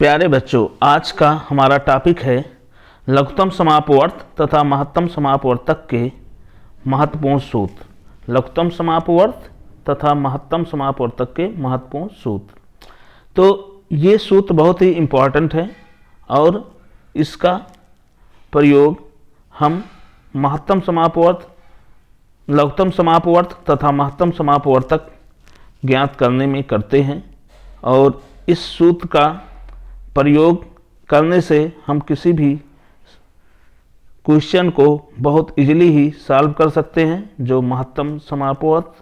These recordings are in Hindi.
प्यारे बच्चों, आज का हमारा टॉपिक है लघुत्तम समापवर्त तथा महत्तम समापवर्तक के महत्वपूर्ण सूत्र। लघुत्तम समापवर्त तथा महत्तम समापवर्तक के महत्वपूर्ण सूत्र। तो ये सूत्र बहुत ही इम्पॉर्टेंट है और इसका प्रयोग हम महत्तम समापवर्त, लघुत्तम समापवर्त तथा महत्तम समापवर्तक ज्ञात करने में करते हैं। और इस सूत्र का प्रयोग करने से हम किसी भी क्वेश्चन को बहुत इजीली ही सॉल्व कर सकते हैं जो महत्तम समापवर्त,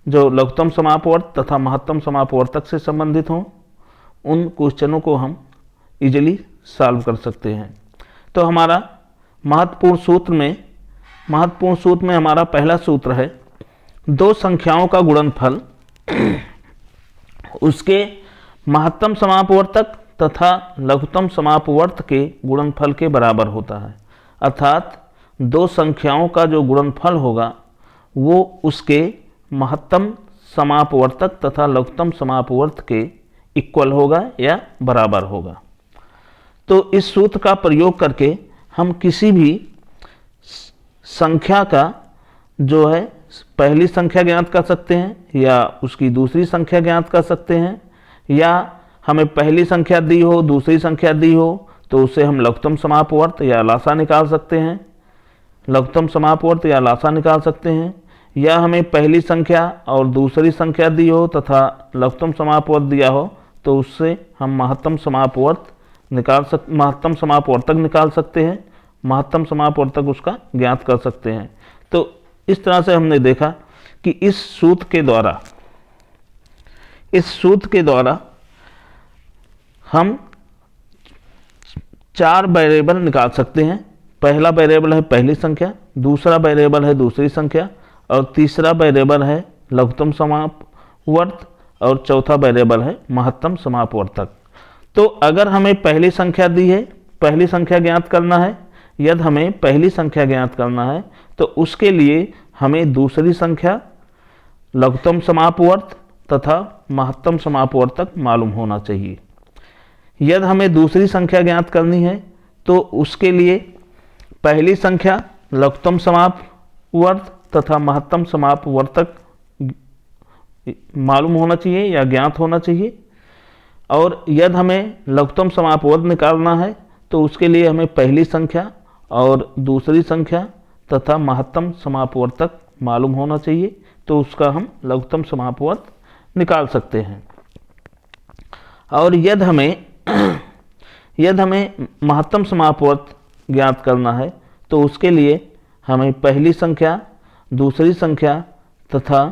जो लघुत्तम समापवर्त तथा महत्तम समापवर्तक से संबंधित हों। उन क्वेश्चनों को हम इजीली सॉल्व कर सकते हैं। तो हमारा महत्वपूर्ण सूत्र में हमारा पहला सूत्र है दो संख्याओं का गुणनफल उसके महत्तम समापवर्तक तथा लघुत्तम समापवर्त के गुणनफल के बराबर होता है। अर्थात दो संख्याओं का जो गुणनफल होगा वो उसके महत्तम समापवर्तक तथा लघुत्तम समापवर्त के इक्वल होगा या बराबर होगा। तो इस सूत्र का प्रयोग करके हम किसी भी संख्या का जो है पहली संख्या ज्ञात कर सकते हैं या उसकी दूसरी संख्या ज्ञात कर सकते हैं, या हमें पहली संख्या दी हो दूसरी संख्या दी हो तो उससे हम लघुत्तम समापवर्त या लासा निकाल सकते हैं, लघुत्तम समापवर्त या लासा निकाल सकते हैं। या हमें पहली संख्या और दूसरी संख्या दी हो तथा लघुत्तम समापवर्त दिया हो तो उससे हम महत्तम समापवर्तक निकाल सकते हैं, महत्तम समापवर्तक उसका ज्ञात कर सकते हैं। तो इस तरह से हमने देखा कि इस सूत्र के द्वारा हम चार वेरिएबल निकाल सकते हैं। पहला वेरिएबल है पहली संख्या, दूसरा वेरिएबल है दूसरी संख्या और तीसरा वेरिएबल है लघुत्तम समापवर्त और चौथा वेरिएबल है महत्तम समापवर्तक। तो अगर हमें पहली संख्या दी है, पहली संख्या ज्ञात करना है, यदि हमें पहली संख्या ज्ञात करना है तो उसके लिए हमें दूसरी संख्या, लघुत्तम समापवर्त तथा महत्तम समापवर्तक मालूम होना चाहिए। यदि हमें दूसरी संख्या ज्ञात करनी है तो उसके लिए पहली संख्या, लघुत्तम समापवर्त तथा महत्तम समापवर्तक मालूम होना चाहिए या ज्ञात होना चाहिए। और यदि हमें लघुत्तम समापवर्त निकालना है तो उसके लिए हमें पहली संख्या और दूसरी संख्या तथा महत्तम समापवर्तक मालूम होना चाहिए, तो उसका हम लघुत्तम समापवर्त निकाल सकते हैं। और यदि हमें महत्तम समापवर्त ज्ञात करना है तो उसके लिए हमें पहली संख्या, दूसरी संख्या तथा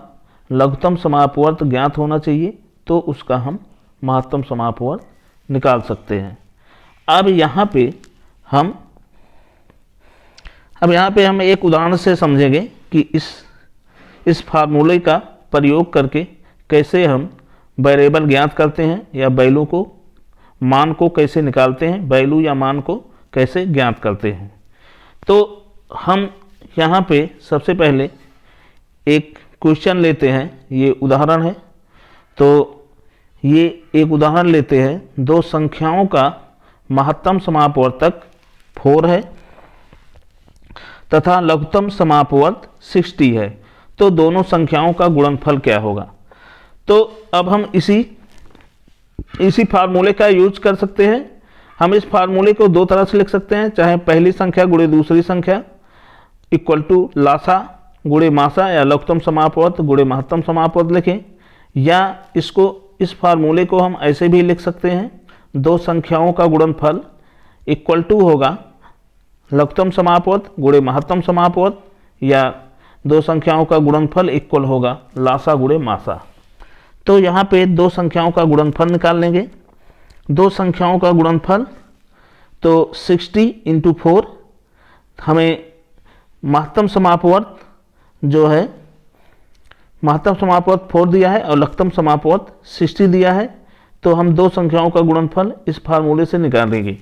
लघुत्तम समापवर्त ज्ञात होना चाहिए, तो उसका हम महत्तम समापवर्त निकाल सकते हैं। अब यहाँ पे हम एक उदाहरण से समझेंगे कि इस फार्मूले का प्रयोग करके कैसे हम वेरिएबल ज्ञात करते हैं या वैल्यू को, मान को कैसे निकालते हैं, वैल्यू या मान को कैसे ज्ञात करते हैं। तो हम यहाँ पे सबसे पहले एक क्वेश्चन लेते हैं, ये उदाहरण है। तो ये एक उदाहरण लेते हैं, दो संख्याओं का महत्तम समापवर्तक 4 है तथा लघुत्तम समापवर्त 60 है। तो दोनों संख्याओं का गुणनफल क्या होगा। तो अब हम इसी फार्मूले का यूज कर सकते हैं। हम इस फार्मूले को दो तरह से लिख सकते हैं, चाहे पहली संख्या गुणे दूसरी संख्या इक्वल टू लासा गुणे मासा या लघुत्तम समापवर्त गुणे महत्तम समापवर्त लिखें, या इस फार्मूले को हम ऐसे भी लिख सकते हैं, दो संख्याओं का गुणनफल इक्वल टू होगा लघुत्तम समापवर्त गुणे महत्तम समापवर्त, या दो संख्याओं का गुणनफल इक्वल होगा लासा गुणे मासा। तो यहाँ पे दो संख्याओं का गुणनफल निकाल लेंगे। दो संख्याओं का गुणनफल तो 60 × 4, हमें महत्तम समापवर्त जो है, महत्तम समापवर्त 4 दिया है और लघुत्तम समापवर्त 60 दिया है। तो हम दो संख्याओं का गुणनफल इस फार्मूले से निकालेंगे।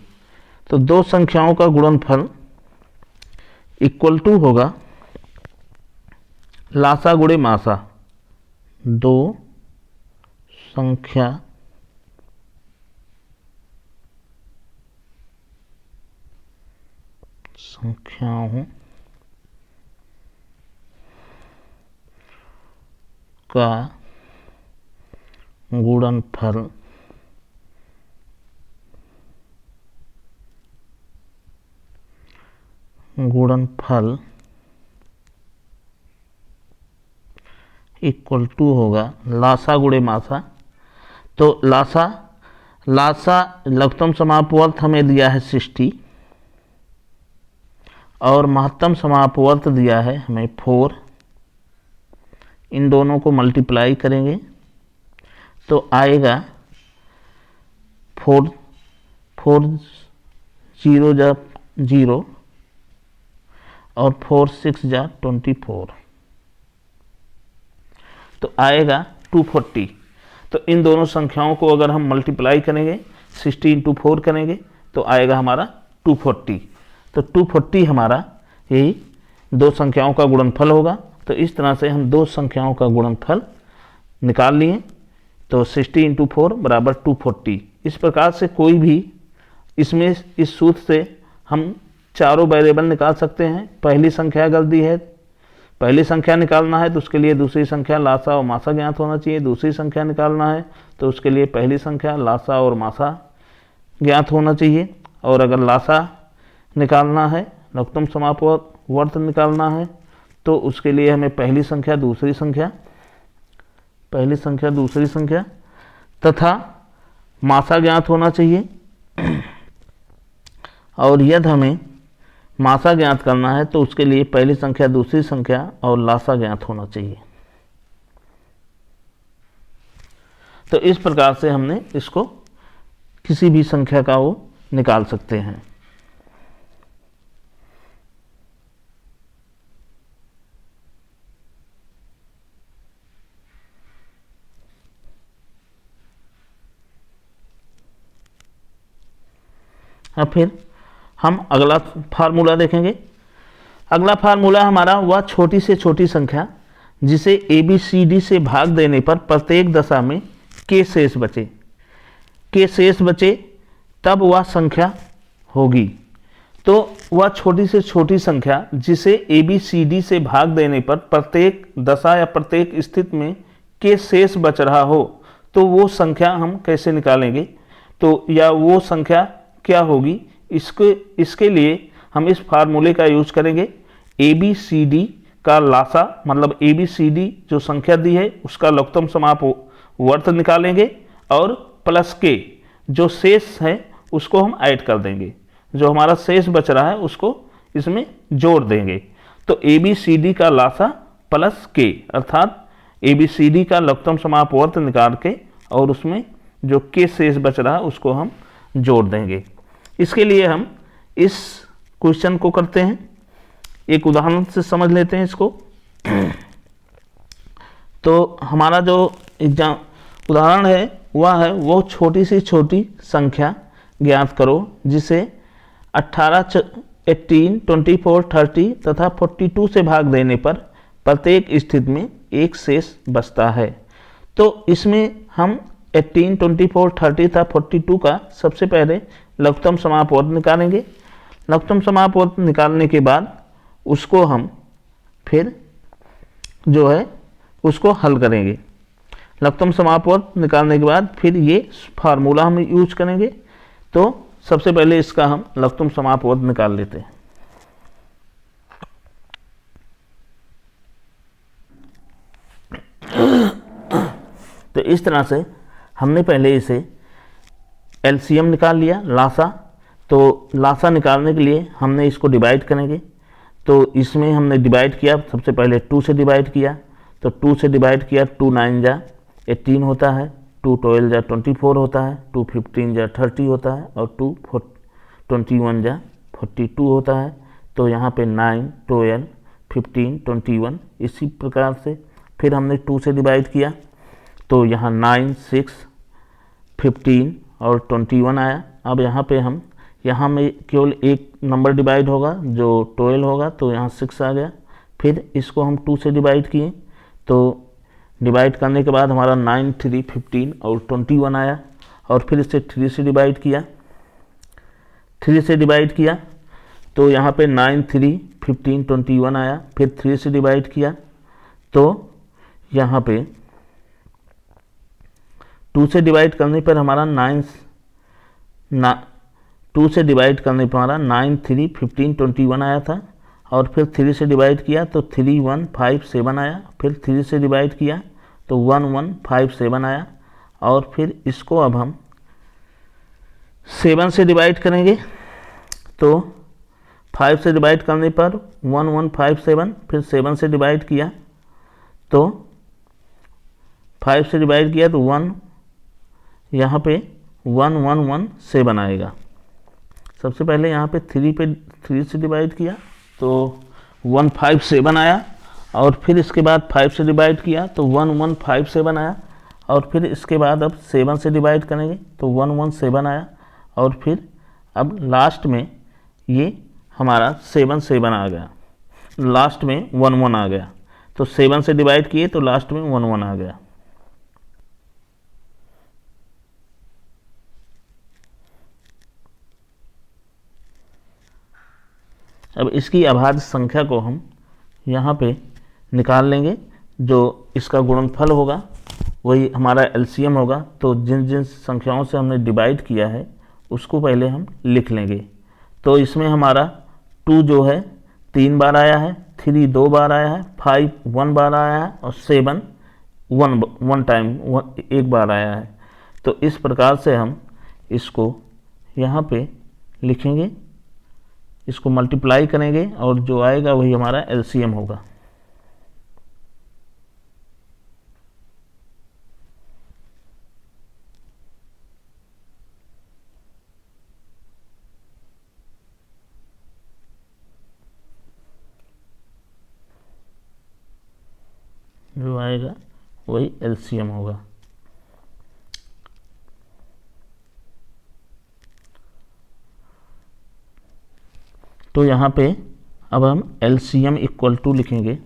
तो दो संख्याओं का गुणनफल इक्वल टू होगा लासा गुणे मासा, दो संख्या संख्याओं का गुणनफल इक्वल टू होगा लासा गुणे मासा। तो लासा लघुत्तम समापवर्त हमें दिया है 60 और महत्तम समापवर्त दिया है हमें 4। इन दोनों को मल्टीप्लाई करेंगे तो आएगा 4 0 जा 0 और 4 6 जा 24, तो आएगा 240। तो इन दोनों संख्याओं को अगर हम मल्टीप्लाई करेंगे 60 इंटू 4 करेंगे तो आएगा हमारा 240। तो 240 हमारा यही दो संख्याओं का गुणनफल होगा। तो इस तरह से हम दो संख्याओं का गुणनफल निकाल लिए। तो 60 इंटू 4 बराबर 240। इस प्रकार से कोई भी इसमें इस सूत्र से हम चारों वेरिएबल निकाल सकते हैं। पहली संख्या गलती है, पहली संख्या निकालना है तो उसके लिए दूसरी संख्या लासा और मासा ज्ञात होना चाहिए। दूसरी संख्या निकालना है तो उसके लिए पहली संख्या लासा और मासा ज्ञात होना चाहिए। और अगर लासा निकालना है, लघुत्तम समापवर्त निकालना है, तो उसके लिए हमें पहली संख्या दूसरी संख्या तथा मासा ज्ञात होना चाहिए। और यदि हमें मासा ज्ञात करना है तो उसके लिए पहली संख्या दूसरी संख्या और लासा ज्ञात होना चाहिए। तो इस प्रकार से हमने इसको किसी भी संख्या का वो निकाल सकते हैं। अब फिर हम अगला फार्मूला देखेंगे। अगला फार्मूला हमारा वह छोटी से छोटी संख्या जिसे ABCD से भाग देने पर प्रत्येक दशा में के शेष बचे तब वह संख्या होगी। तो वह छोटी से छोटी संख्या जिसे ABCD से भाग देने पर प्रत्येक दशा या प्रत्येक स्थिति में के शेष बच रहा हो, तो वो संख्या हम कैसे निकालेंगे, तो या वो संख्या क्या होगी, इसके लिए हम इस फार्मूले का यूज करेंगे। ABCD का लासा मतलब ABCD जो संख्या दी है उसका लघुत्तम समापवर्त निकालेंगे और प्लस के जो शेष है उसको हम ऐड कर देंगे। जो हमारा शेष बच रहा है उसको इसमें जोड़ देंगे। तो ABCD का लासा प्लस के अर्थात ABCD का लघुत्तम समापवर्त निकाल के और उसमें जो के शेष बच रहा है उसको हम जोड़ देंगे। इसके लिए हम इस क्वेश्चन को करते हैं, एक उदाहरण से समझ लेते हैं इसको। तो हमारा जो उदाहरण है वह है वो छोटी से छोटी संख्या ज्ञात करो जिसे 18, 18, 24, 30 तथा 42 से भाग देने पर प्रत्येक स्थिति में एक शेष बचता है। तो इसमें हम 18, 24, 30 तथा 42 का सबसे पहले लघुत्तम समापवर्त निकालेंगे। लघुत्तम समापवर्त निकालने के बाद उसको हम फिर जो है उसको हल करेंगे। लघुत्तम समापवर्त निकालने के बाद फिर ये फार्मूला हम यूज करेंगे। तो सबसे पहले इसका हम लघुत्तम समापवर्त निकाल लेते हैं। तो इस तरह से हमने पहले इसे LCM निकाल लिया लासा। तो लासा निकालने के लिए हमने इसको डिवाइड करेंगे। तो इसमें हमने डिवाइड किया, सबसे पहले 2 से डिवाइड किया। तो 2 से डिवाइड किया, 2 9 जा 18 होता है, 2 12 जा 24 होता है, 2 15 जा 30 होता है और 2 21 जा 42 होता है। तो यहाँ पे 9, 12, 15, 21 इसी प्रकार से फिर हमने 2 से डिवाइड किया। तो यहाँ 9, 6, 15 और 21 आया। अब यहाँ में केवल एक नंबर डिवाइड होगा जो 12 होगा, तो यहाँ 6 आ गया। फिर इसको हम 2 से डिवाइड किए। तो डिवाइड करने के बाद हमारा 9, 3, 15 और 21 आया। और फिर इसे 3 से डिवाइड किया। तो यहाँ पे 9, 3, 15, 21 आया, फिर 3 से डिवाइड किया तो यहाँ पे 2 से डिवाइड करने पर हमारा 2 से डिवाइड करने पर हमारा 9, 3, 15, 21 आया था, और फिर 3 से डिवाइड किया तो 3, 1, 5, 7 आया, फिर 3 से डिवाइड किया तो 1, 1, 5, 7 आया, और फिर इसको अब हम 7 से डिवाइड करेंगे तो 5 से डिवाइड करने पर 1, 1, 5, 7, फिर 7 से डिवाइड किया तो 5 से डिवाइड किया तो 1, यहाँ पे 1, 1, 1, 7 आएगा। सबसे पहले यहाँ पे 3 से डिवाइड किया तो 1, 5, 7 आया, और फिर इसके बाद 5 से डिवाइड किया तो 1, 1, 5, 7 आया, और फिर इसके बाद अब 7 से डिवाइड करेंगे तो 1, 1, 7 आया, और फिर अब लास्ट में ये हमारा 7, 7 आ गया, लास्ट में 1, 1 आ गया, तो 7 से डिवाइड किए तो लास्ट में 1, 1 आ गया। अब इसकी अभाज्य संख्या को हम यहाँ पे निकाल लेंगे, जो इसका गुणनफल होगा वही हमारा एलसीएम होगा। तो जिन जिन संख्याओं से हमने डिवाइड किया है उसको पहले हम लिख लेंगे। तो इसमें हमारा 2 जो है 3 बार आया है, 3 2 बार आया है, 5 1 बार आया है, और 7 1 टाइम 1 बार आया है। तो इस प्रकार से हम इसको यहाँ पे लिखेंगे, इसको मल्टीप्लाई करेंगे, और जो आएगा वही हमारा एलसीएम होगा। जो आएगा वही एलसीएम होगा। तो यहाँ पे अब हम एलसीएम इक्वल टू लिखेंगे,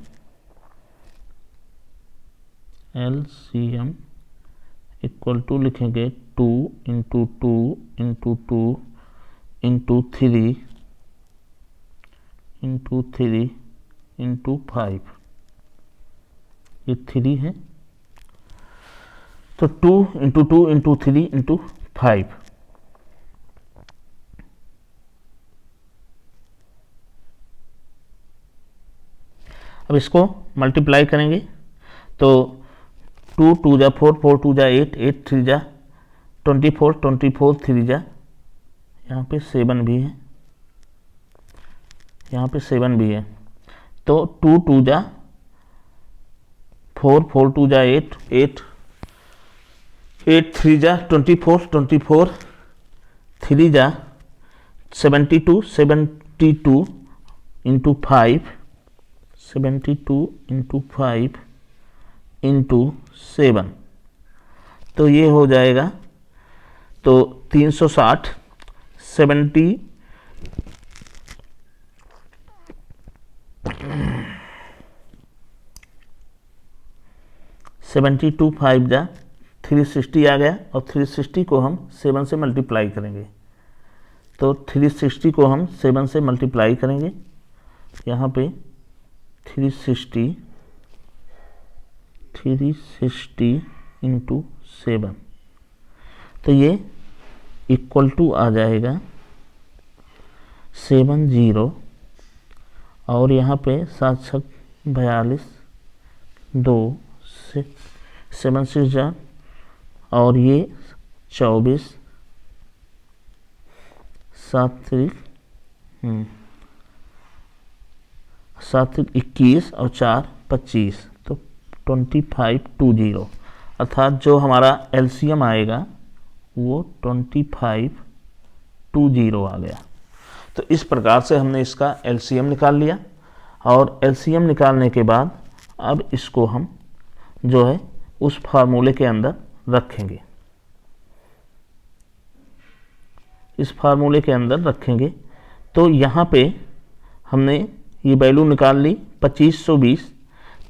एलसीएम इक्वल टू लिखेंगे 2 into 2 into 2 into 3 into 3 into 5, ये 3 है, तो 2 इंटू 2 इंटू 3 इंटू 5। अब इसको मल्टीप्लाई करेंगे तो 2 2 जा 4, 4 2 जा 8, 8 3 जा 24, 24 3 जा, यहाँ पे 7 भी है, यहाँ पे 7 भी है, तो 2 2 जा 4, 4 2 जा 8, 8 8 3 जा 24, 24 3 जा 72, 72 इंटू 5, 72 इंटू 5 इंटू 7, तो ये हो जाएगा तो 360, 72 5 जा 360 आ गया, और 360 को हम 7 से मल्टीप्लाई करेंगे, तो 360 को हम 7 से मल्टीप्लाई करेंगे, यहाँ पे 360 इंटू 7, तो ये इक्वल टू आ जाएगा 70, और यहाँ पे 7 7 42, 2 से 7 6 जा, और ये 24, 7 3 21, और 4 25, तो 2520, अर्थात जो हमारा एलसीएम आएगा वो 2520 आ गया। तो इस प्रकार से हमने इसका एलसीएम निकाल लिया, और एलसीएम निकालने के बाद अब इसको हम जो है उस फार्मूले के अंदर रखेंगे, इस फार्मूले के अंदर रखेंगे। तो यहाँ पे हमने ये वैल्यू निकाल ली 2520,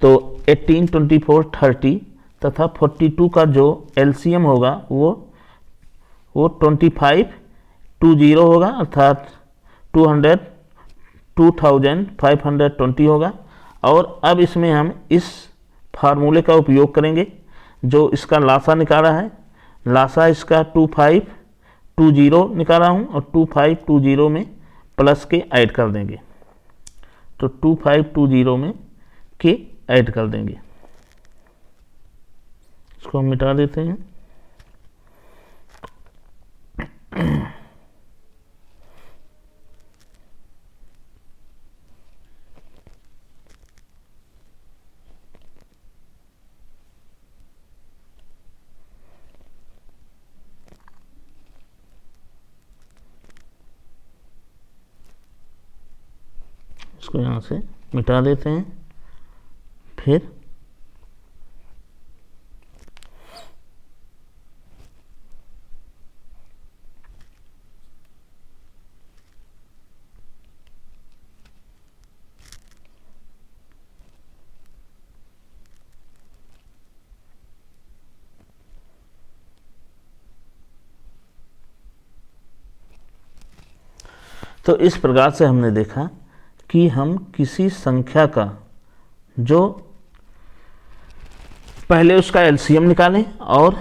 तो 18 24 30 तथा 42 का जो एलसीएम होगा वो 2520 होगा, अर्थात 2520 होगा। और अब इसमें हम इस फार्मूले का उपयोग करेंगे, जो इसका लासा निकाला है, लासा इसका 2520 निकाला हूँ और 2520 में प्लस के ऐड कर देंगे, तो 2520 में के ऐड कर देंगे। इसको हम मिटा देते हैं। इसको यहाँ से मिटा देते हैं। फिर तो इस प्रकार से हमने देखा कि हम किसी संख्या का जो पहले उसका एलसीएम निकालें और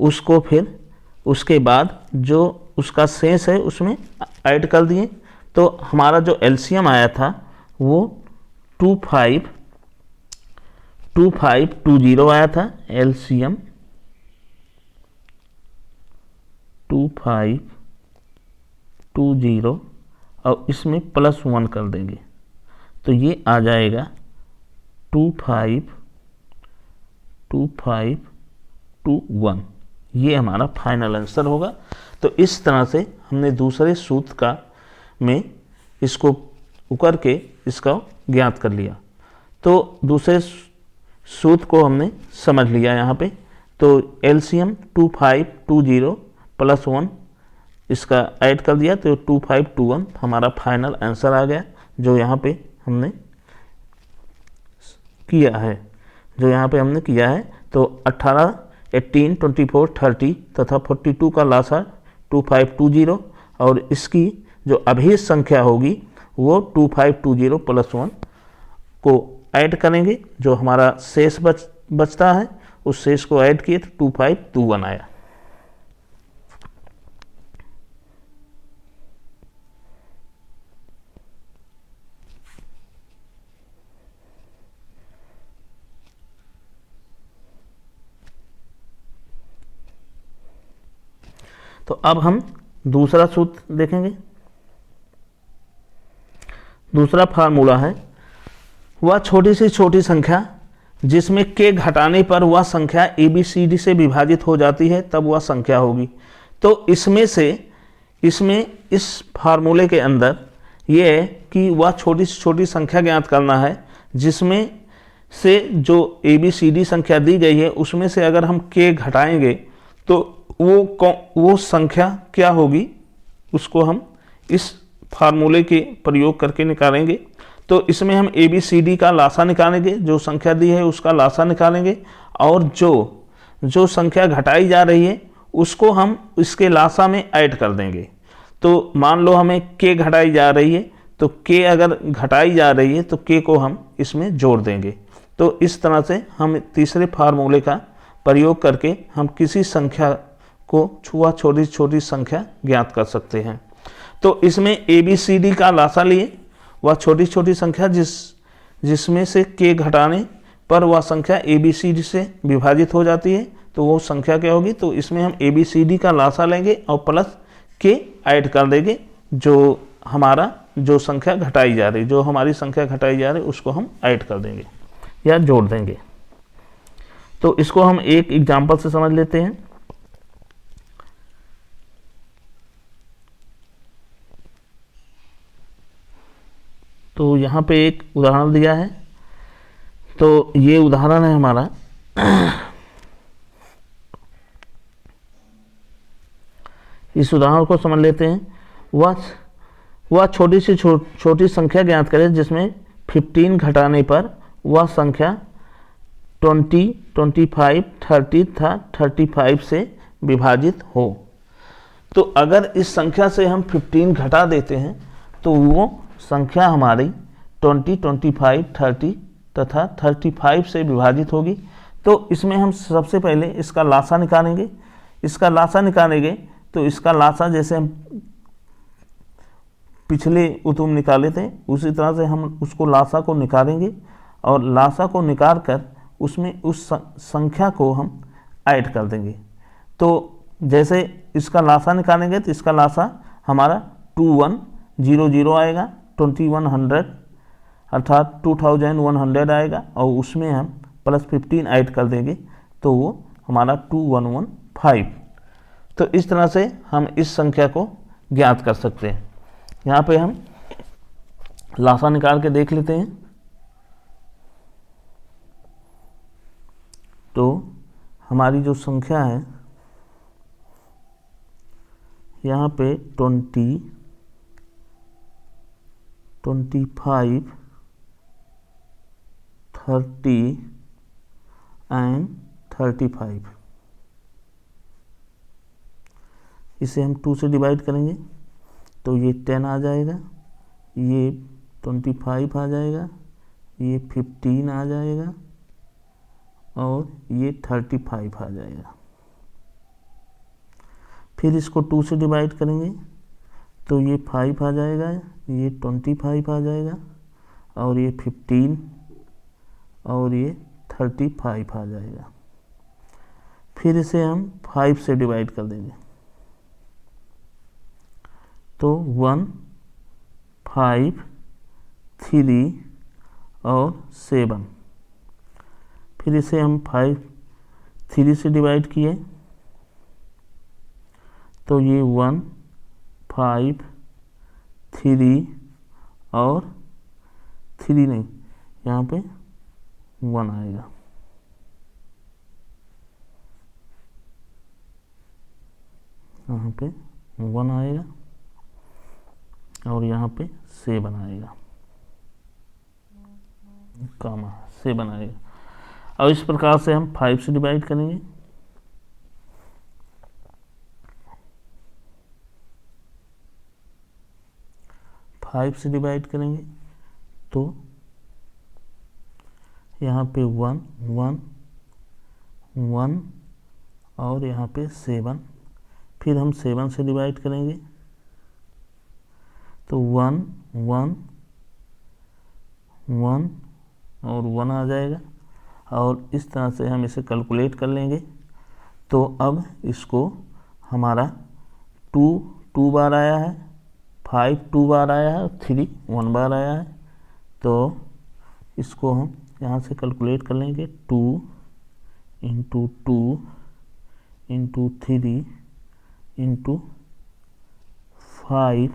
उसको फिर उसके बाद जो उसका शेष है उसमें ऐड कर दिए। तो हमारा जो एलसीएम आया था वो 2520 आया था। एलसीएम 2520 और इसमें +1 कर देंगे, तो ये आ जाएगा 2521। ये हमारा फाइनल आंसर होगा। तो इस तरह से हमने दूसरे सूत्र का में इसको उकर के इसका ज्ञात कर लिया। तो दूसरे सूत्र को हमने समझ लिया यहाँ पे। तो एलसीएम 2520 +1 इसका ऐड कर दिया, तो 2521 हमारा फाइनल आंसर आ गया, जो यहाँ पे हमने किया है। तो 18, 18, 24, 30 तथा 42 का लासा 2520 और इसकी जो अभेद संख्या होगी वो 2520 +1 को ऐड करेंगे। जो हमारा शेष बचता है उस शेष को ऐड किए तो 2521 आया। तो अब हम दूसरा सूत्र देखेंगे। दूसरा फार्मूला है, वह छोटी से छोटी संख्या जिसमें k घटाने पर वह संख्या ABCD से विभाजित हो जाती है तब वह संख्या होगी। तो इसमें इस फार्मूले के अंदर ये है कि वह छोटी से छोटी संख्या ज्ञात करना है जिसमें से जो ABCD संख्या दी गई है उसमें से अगर हम k घटाएंगे तो वो संख्या क्या होगी, उसको हम इस फार्मूले के प्रयोग करके निकालेंगे। तो इसमें हम ABCD का लासा निकालेंगे, जो संख्या दी है उसका लासा निकालेंगे और जो संख्या घटाई जा रही है उसको हम इसके लासा में ऐड कर देंगे। तो मान लो हमें k घटाई जा रही है, तो k अगर घटाई जा रही है तो k को हम इसमें जोड़ देंगे। तो इस तरह से हम तीसरे फार्मूले का प्रयोग करके हम किसी संख्या को छोटी छोटी संख्या ज्ञात कर सकते हैं। तो इसमें ABCD का लासा लिए, वह छोटी छोटी संख्या जिसमें से k घटाने पर वह संख्या ABCD से विभाजित हो जाती है, तो वो संख्या क्या होगी। तो इसमें हम ABCD का लासा लेंगे और प्लस k ऐड कर देंगे, जो संख्या घटाई जा रही, जो हमारी संख्या घटाई जा रही उसको हम ऐड कर देंगे या जोड़ देंगे। तो इसको हम एक एग्जाम्पल से समझ लेते हैं। तो यहाँ पे एक उदाहरण दिया है, तो ये उदाहरण है हमारा इस उदाहरण को समझ लेते हैं। वह छोटी से छोटी संख्या ज्ञात करें जिसमें 15 घटाने पर वह संख्या 20, 25, 30 था 35 से विभाजित हो। तो अगर इस संख्या से हम 15 घटा देते हैं तो वो संख्या हमारी 20, 25, 30 तथा 35 से विभाजित होगी। तो इसमें हम सबसे पहले इसका लासा निकालेंगे। इसका लासा निकालेंगे तो इसका लासा जैसे हम पिछले उतुम निकाले थे उसी तरह से हम उसको लासा को निकालेंगे और लासा को निकाल कर उसमें उस संख्या को हम ऐड कर देंगे। तो जैसे इसका लासा निकालेंगे तो इसका लासा हमारा 2100 आएगा, 2100 अर्थात 2100 आएगा और उसमें हम +15 ऐड कर देंगे तो वो हमारा 2115। तो इस तरह से हम इस संख्या को ज्ञात कर सकते हैं। यहाँ पे हम लासा निकाल के देख लेते हैं। तो हमारी जो संख्या है यहाँ पे 20, 25, 30 एंड 35, इसे हम 2 से डिवाइड करेंगे तो ये 10 आ जाएगा, ये 25 आ जाएगा, ये 15 आ जाएगा और ये 35 आ जाएगा। फिर इसको 2 से डिवाइड करेंगे तो ये 5 आ जाएगा, ये 25 आ जाएगा और ये 15 और ये 35 आ जाएगा। फिर इसे हम 5 से डिवाइड कर देंगे तो 1, 5, 3 और 7। फिर इसे हम 3 से डिवाइड किए तो ये 1, 5, 3 और 3 नहीं, यहाँ पे 1 आएगा। यहाँ पे 1 आएगा और यहाँ पे 7 आएगा, कामा 7 आएगा। और इस प्रकार से हम 5 से डिवाइड करेंगे तो यहाँ पे 1, 1, 1 और यहाँ पे 7। फिर हम 7 से डिवाइड करेंगे तो 1, 1, 1 और 1 आ जाएगा और इस तरह से हम इसे कैलकुलेट कर लेंगे। तो अब इसको हमारा 2 बार आया है, 5 2 बार आया है, 3 1 बार आया है। तो इसको हम यहाँ से कैलकुलेट कर लेंगे 2 × 2 × 3 × 5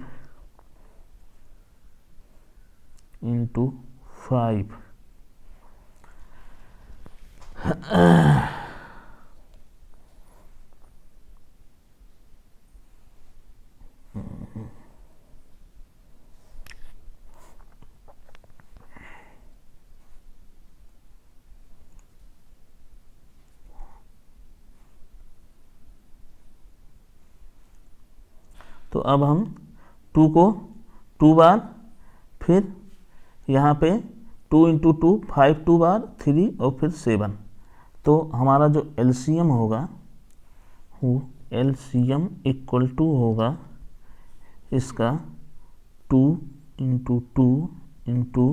× 5। तो अब हम 2 को 2 बार, फिर यहाँ पे 2 × 2 5 2 बार, 3 और फिर 7। तो हमारा जो एलसीएम होगा वो एलसीएम इक्वल टू होगा इसका 2 × 2 ×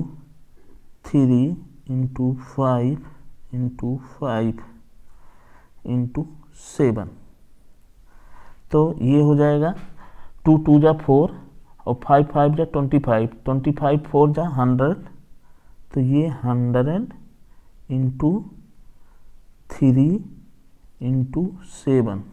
3 × 5 × 5 × 7। तो ये हो जाएगा 2 2 जा 4 और 5 5 जा 25, 25 4 जा 100। तो ये 100 × 3 × 7।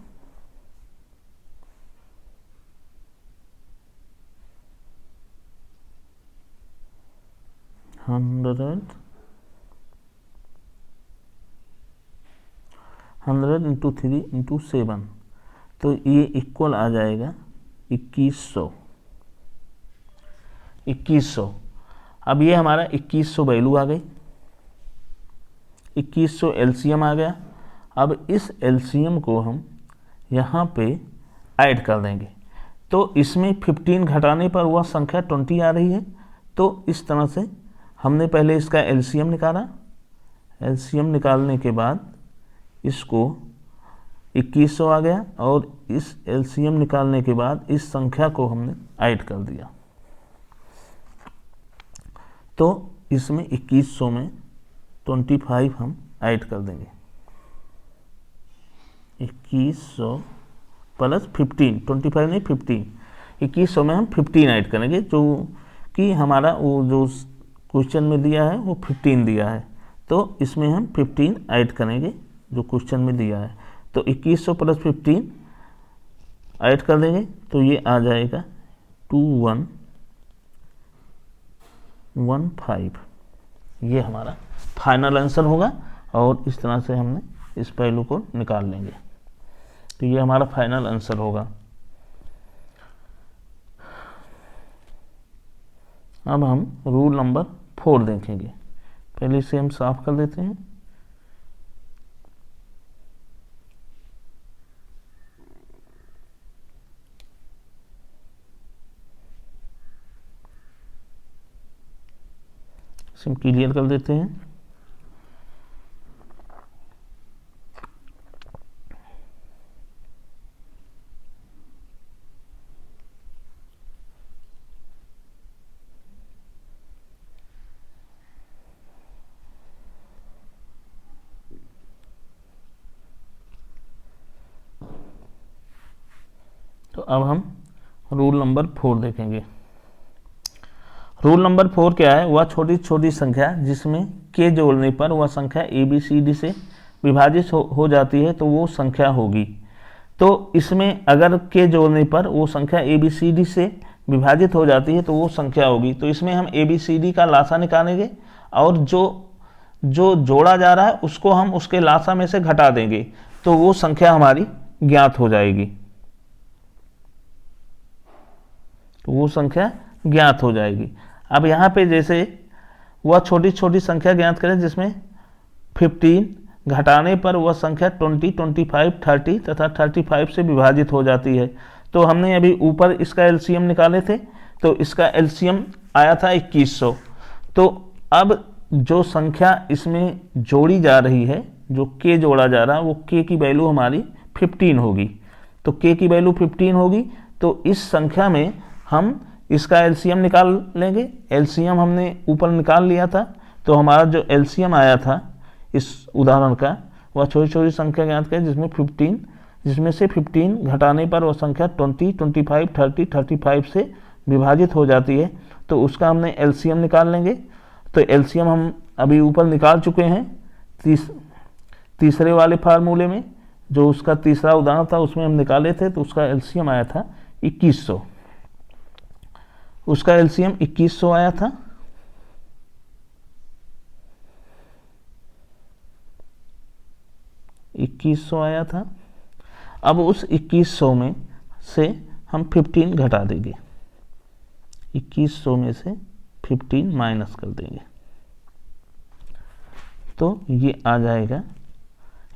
100 × 3 × 7। तो ये इक्वल आ जाएगा 2100। 2100। अब ये हमारा 2100 वैल्यू आ गई, 2100 एलसीएम आ गया। अब इस एलसीएम को हम यहाँ पे ऐड कर देंगे। तो इसमें 15 घटाने पर वह संख्या 20 आ रही है तो इस तरह से हमने पहले इसका एलसीएम निकाला, एलसीएम निकालने के बाद इसको 2100 आ गया, और इस एलसीएम निकालने के बाद इस संख्या को हमने ऐड कर दिया। तो इसमें 2100 में 25 हम ऐड कर देंगे। 2100 प्लस 15, 25 नहीं 15, 2100 में हम 15 ऐड करेंगे, जो कि हमारा वो जो क्वेश्चन में दिया है वो 15 दिया है, तो इसमें हम 15 ऐड करेंगे जो क्वेश्चन में दिया है। तो 2100 प्लस 15 ऐड कर देंगे, तो ये आ जाएगा 2115। ये हमारा फाइनल आंसर होगा, और इस तरह से हमने इस पहलू को निकाल लेंगे। तो ये हमारा फाइनल आंसर होगा। अब हम रूल नंबर 4 देखेंगे। पहले इसे हम साफ कर देते हैं। इसे हम क्लियर कर देते हैं। तो अब हम रूल नंबर 4 देखेंगे। रूल नंबर 4 क्या है? वह छोटी छोटी संख्या जिसमें के जोड़ने पर वह संख्या ABCD से विभाजित हो जाती है तो वो संख्या होगी। तो इसमें अगर के जोड़ने पर वो संख्या ABCD से विभाजित हो जाती है तो वो संख्या होगी। तो इसमें हम ABCD का लासा निकालेंगे, और जो जोड़ा जा रहा है उसको हम उसके लासा में से घटा देंगे, तो वो संख्या हमारी ज्ञात हो जाएगी। तो वो संख्या ज्ञात हो जाएगी। अब यहाँ पे जैसे वह छोटी छोटी संख्या ज्ञात करें जिसमें 15 घटाने पर वह संख्या 20, 25, 30 तथा 35 से विभाजित हो जाती है। तो हमने अभी ऊपर इसका एलसीएम निकाले थे, तो इसका एलसीएम आया था 2100। तो अब जो संख्या इसमें जोड़ी जा रही है, जो के जोड़ा जा रहा है, वो के की वैल्यू हमारी 15 होगी। तो के की वैल्यू 15 होगी, तो इस संख्या में हम इसका एलसीएम निकाल लेंगे। एलसीएम हमने ऊपर निकाल लिया था, तो हमारा जो एलसीएम आया था इस उदाहरण का, वह छोटी छोटी संख्या ज्ञात करें जिसमें से 15 घटाने पर वह संख्या 20, 25, 30, 35 से विभाजित हो जाती है, तो उसका हमने एलसीएम निकाल लेंगे। तो एलसीएम हम अभी ऊपर निकाल चुके हैं तीसरे वाले फार्मूले में, जो उसका तीसरा उदाहरण था उसमें हम निकाले थे, तो उसका एलसीएम आया था 2100। उसका एलसीएम 2100 आया था। अब उस 2100 में से हम 15 घटा देंगे, 2100 में से 15 माइनस कर देंगे, तो ये आ जाएगा,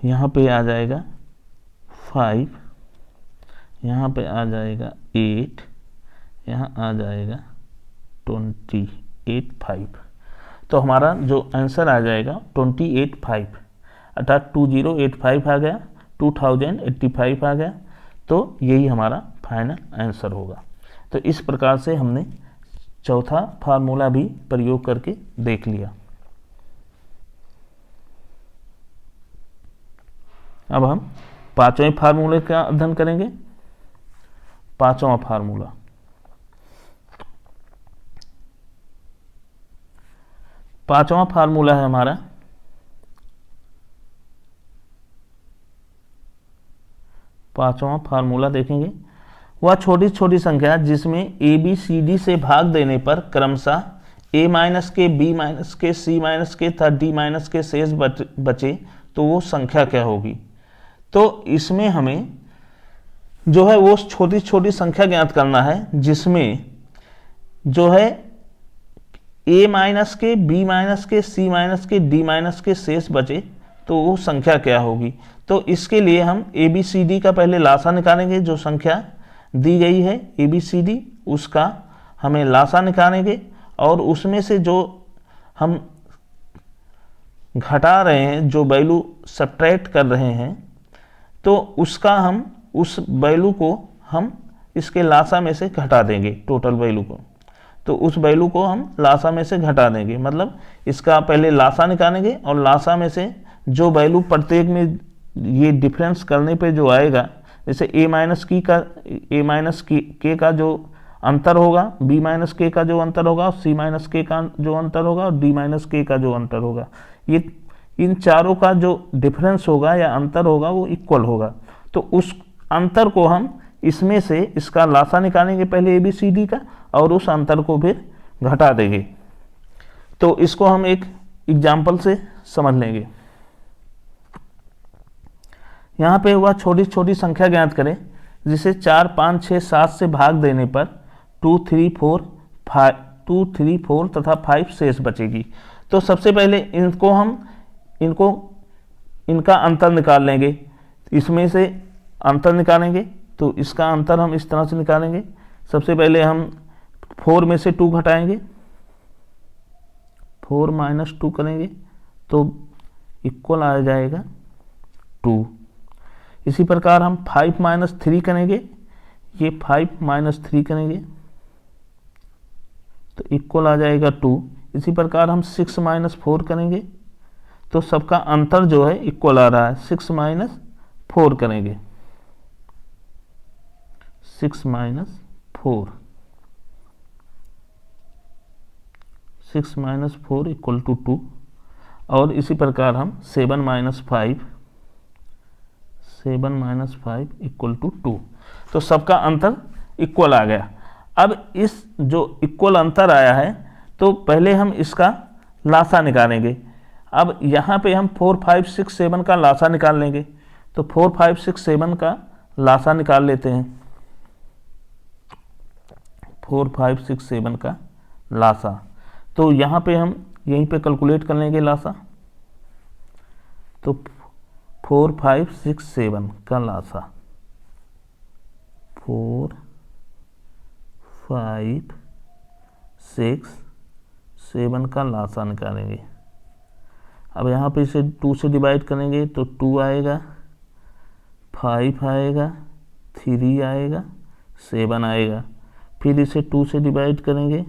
यहाँ पे आ जाएगा 5, यहाँ पे आ जाएगा 8, यहाँ आ जाएगा 28.5। तो हमारा जो आंसर आ जाएगा 28.5, अर्थात 2085 आ गया, 2085 आ गया। तो यही हमारा फाइनल आंसर होगा। तो इस प्रकार से हमने चौथा फार्मूला भी प्रयोग करके देख लिया। अब हम पांचवें फार्मूले का अध्ययन करेंगे। पांचवा फार्मूला, पांचवा फार्मूला है हमारा पांचवा फार्मूला देखेंगे। वह छोटी छोटी संख्या जिसमें ABCD से भाग देने पर क्रमशः A माइनस के, B माइनस के, C माइनस के तथा D माइनस के शेष बचे तो वो संख्या क्या होगी। तो इसमें हमें जो है वो छोटी छोटी संख्या ज्ञात करना है जिसमें जो है A माइनस के, B माइनस के, C माइनस के, D माइनस के शेष बचे तो वो संख्या क्या होगी। तो इसके लिए हम ABCD का पहले लासा निकालेंगे। जो संख्या दी गई है ABCD, उसका हमें लासा निकालेंगे और उसमें से जो हम घटा रहे हैं, जो वैल्यू सब्ट्रैक्ट कर रहे हैं, तो उसका हम उस वैल्यू को हम इसके लासा में से घटा देंगे, टोटल वैल्यू को। तो उस वैल्यू को हम लासा में से घटा देंगे, मतलब इसका पहले लासा निकालेंगे और लासा में से जो वैल्यू प्रत्येक में ये डिफरेंस करने पे जो आएगा, जैसे a माइनस के का जो अंतर होगा, b माइनस के का जो अंतर होगा, c माइनस के का जो अंतर होगा और d माइनस के का जो अंतर होगा, ये इन चारों का जो डिफरेंस होगा या अंतर होगा वो इक्वल होगा। तो उस अंतर को हम इसमें से इसका लासा निकालेंगे पहले ABCD का और उस अंतर को फिर घटा देंगे। तो इसको हम एक एग्जाम्पल से समझ लेंगे। यहाँ पे वह छोटी छोटी संख्या ज्ञात करें जिसे 4, 5, 6, 7 से भाग देने पर 2, 3, 4 तथा 5 शेष बचेगी। तो सबसे पहले इनका अंतर निकाल लेंगे। इसमें से अंतर निकालेंगे तो इसका अंतर हम इस तरह से निकालेंगे। सबसे पहले हम 4 में से 2 घटाएंगे, 4 माइनस 2 करेंगे तो इक्वल आ जाएगा 2। इसी प्रकार हम 5 माइनस 3 करेंगे, ये 5 माइनस 3 करेंगे तो इक्वल आ जाएगा 2। इसी प्रकार हम 6 माइनस 4 करेंगे तो सबका अंतर जो है इक्वल आ रहा है। 6 माइनस 4 करेंगे, 6 माइनस 4, 6 माइनस 4 इक्वल टू 2। और इसी प्रकार हम 7 माइनस 5 इक्वल टू 2। तो सबका अंतर इक्वल आ गया। अब इस जो इक्वल अंतर आया है तो पहले हम इसका लासा निकालेंगे। अब यहाँ पे हम 4, 5, 6, 7 का लासा निकाल लेंगे। तो 4, 5, 6, 7 का लासा निकाल लेते हैं। 4, 5, 6, 7 का लासा, तो यहाँ पे हम यहीं पे कैलकुलेट कर लेंगे लासा। तो 4, 5, 6, 7 का लासा, 4, 5, 6, 7 का लासा निकालेंगे। अब यहाँ पे इसे 2 से डिवाइड करेंगे तो 2 आएगा, 5 आएगा, 3 आएगा, 7 आएगा। फिर इसे 2 से डिवाइड करेंगे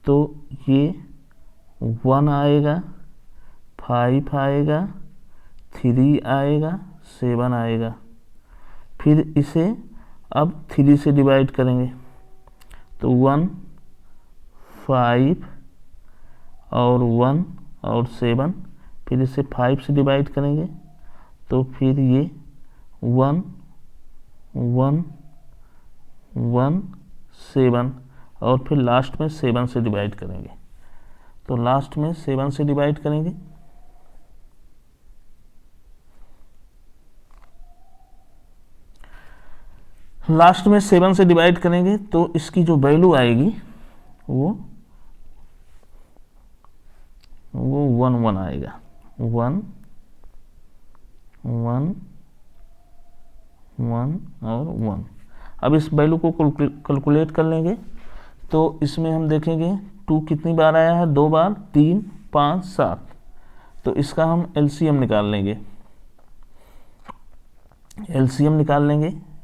तो ये 1 आएगा, 5 आएगा, 3 आएगा, 7 आएगा। फिर इसे अब 3 से डिवाइड करेंगे तो 1, 5 और 1 और 7। फिर इसे 5 से डिवाइड करेंगे तो फिर ये 1, 1, 1, 7 और फिर लास्ट में 7 से डिवाइड करेंगे। तो लास्ट में 7 से डिवाइड करेंगे तो इसकी जो वैल्यू आएगी वो 1, 1 आएगा। 1, 1, 1 और 1। अब इस वैल्यू को कैलकुलेट कर लेंगे तो इसमें हम देखेंगे 2 कितनी बार आया है, 2 बार, 3, 5, 7। तो इसका हम एलसीएम निकाल लेंगे।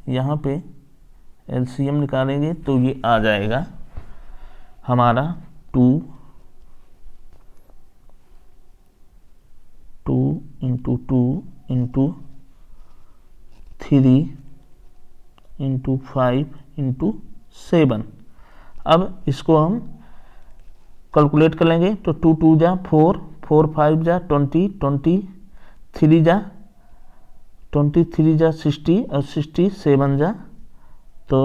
यहाँ पे एलसीएम निकालेंगे तो ये आ जाएगा हमारा 2 इंटू 2 इंटू 3 इंटू 5 इंटू 7। अब इसको हम कैलकुलेट कर लेंगे तो 2, 2 जा 4, 4, 5 जा 20, 23 जा 60 और 67 जा तो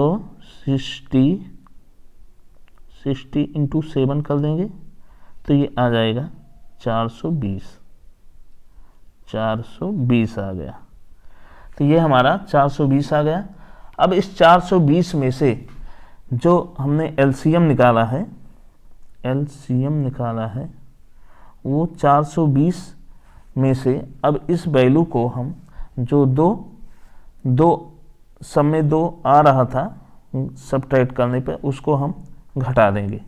60 इंटू 7 कर देंगे तो ये आ जाएगा 420 आ गया। तो ये हमारा 420 आ गया। अब इस 420 में से जो हमने एलसीएम निकाला है वो 420 में से अब इस वैल्यू को हम जो दो सब में 2 आ रहा था सब्ट्रैक्ट करने पे उसको हम घटा देंगे।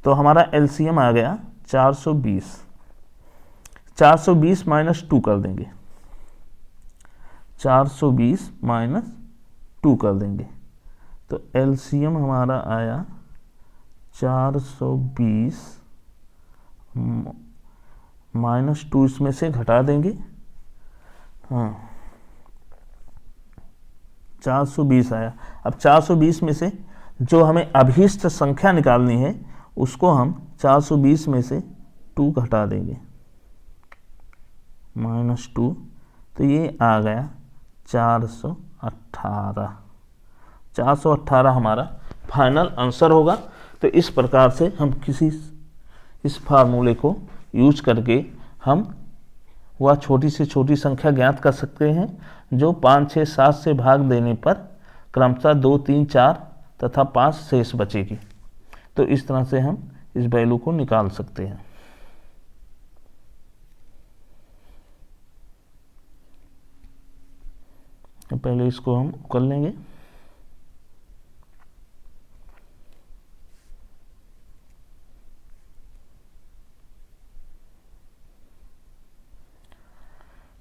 तो हमारा एलसीएम आ गया 420। 420 माइनस 2 कर देंगे, 420 माइनस 2 कर देंगे, तो एलसीएम हमारा आया 420 माइनस 2, इसमें से घटा देंगे, हाँ 420 आया। अब 420 में से जो हमें अभीष्ट संख्या निकालनी है उसको हम 420 में से 2 घटा देंगे, माइनस 2, तो ये आ गया 418। 418 हमारा फाइनल आंसर होगा। तो इस प्रकार से हम इस फार्मूले को यूज करके हम वह छोटी से छोटी संख्या ज्ञात कर सकते हैं जो 5, 6, 7 से भाग देने पर क्रमशः 2, 3, 4 तथा 5 शेष बचेगी। तो इस तरह से हम इस वैल्यू को निकाल सकते हैं। तो पहले इसको हम कर लेंगे।